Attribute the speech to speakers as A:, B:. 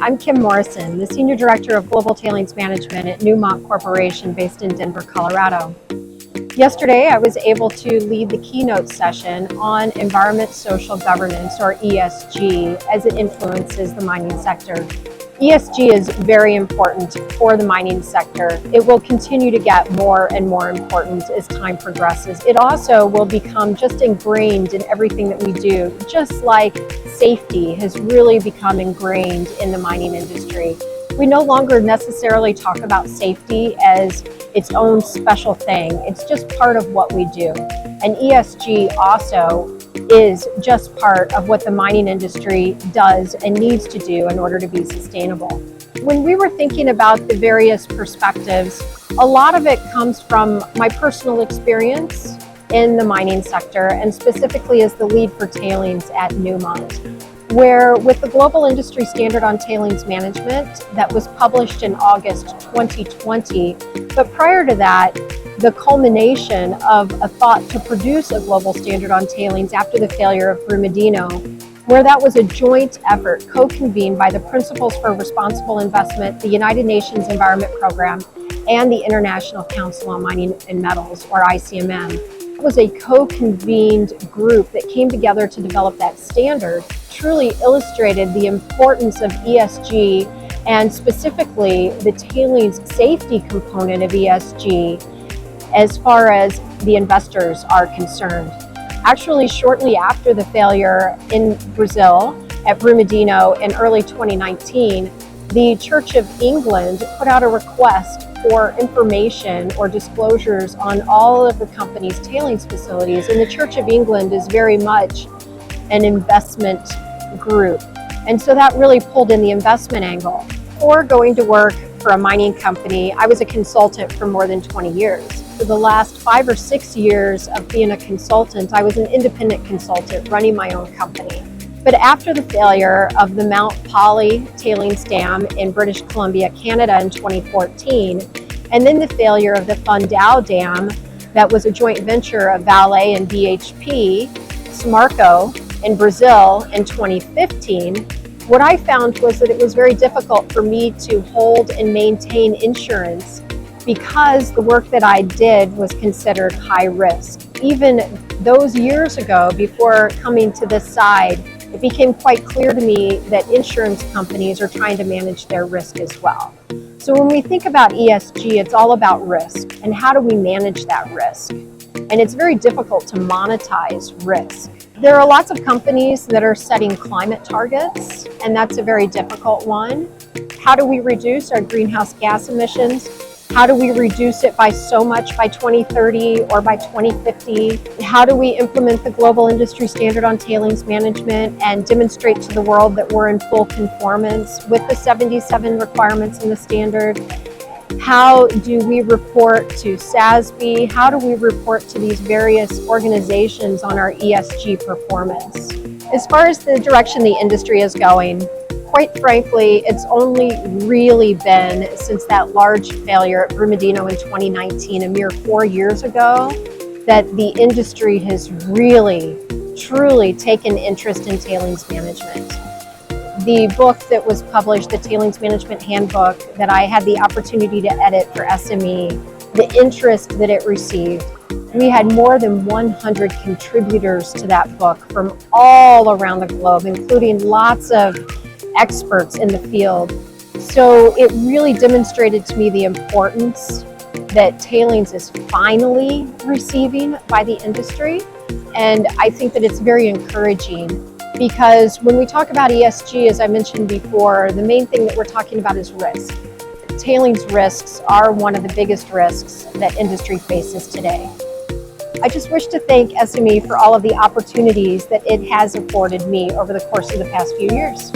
A: I'm Kim Morrison, the Senior Director of Global Tailings Management at Newmont Corporation based in Denver, Colorado. Yesterday, I was able to lead the keynote session on environment, social governance, or ESG, as it influences the mining sector. ESG is very important for the mining sector. It will continue to get more and more important as time progresses. It also will become just ingrained in everything that we do, just like safety has really become ingrained in the mining industry. We no longer necessarily talk about safety as its own special thing. It's just part of what we do. And ESG also is just part of what the mining industry does and needs to do in order to be sustainable. When we were thinking about the various perspectives, a lot of it comes from my personal experience in the mining sector, and specifically as the lead for tailings at Newmont, where with the Global Industry Standard on Tailings Management that was published in August 2020, but prior to that, the culmination of a thought to produce a global standard on tailings after the failure of Brumadinho, where that was a joint effort co-convened by the Principles for Responsible Investment, the United Nations Environment Program, and the International Council on Mining and Metals, or ICMM. It was a co-convened group that came together to develop that standard, truly illustrated the importance of ESG and specifically the tailings safety component of ESG as far as the investors are concerned. Actually, shortly after the failure in Brazil at Brumadinho in early 2019, the Church of England put out a request for information or disclosures on all of the company's tailings facilities. And the Church of England is very much an investment group. And so that really pulled in the investment angle. Before going to work for a mining company, I was a consultant for more than 20 years. For the last 5 or 6 years of being a consultant, I was an independent consultant running my own company. But after the failure of the Mount Poly tailings dam in British Columbia, Canada in 2014, and then the failure of the Fundão Dam that was a joint venture of Vale and BHP, Samarco in Brazil in 2015, what I found was that it was very difficult for me to hold and maintain insurance because the work that I did was considered high risk. Even those years ago, before coming to this side, it became quite clear to me that insurance companies are trying to manage their risk as well. So when we think about ESG, it's all about risk and how do we manage that risk? And it's very difficult to monetize risk. There are lots of companies that are setting climate targets, and that's a very difficult one. How do we reduce our greenhouse gas emissions? How do we reduce it by so much by 2030 or by 2050? How do we implement the Global Industry Standard on Tailings Management and demonstrate to the world that we're in full conformance with the 77 requirements in the standard? How do we report to SASB? How do we report to these various organizations on our ESG performance? As far as the direction the industry is going, quite frankly, it's only really been since that large failure at Brumadinho in 2019, a mere 4 years ago, that the industry has really, truly taken interest in tailings management. The book that was published, the Tailings Management Handbook, that I had the opportunity to edit for SME, the interest that it received. We had more than 100 contributors to that book from all around the globe, including lots of experts in the field. So it really demonstrated to me the importance that tailings is finally receiving by the industry. And I think that it's very encouraging because when we talk about ESG, as I mentioned before, the main thing that we're talking about is risk. Tailings risks are one of the biggest risks that industry faces today. I just wish to thank SME for all of the opportunities that it has afforded me over the course of the past few years.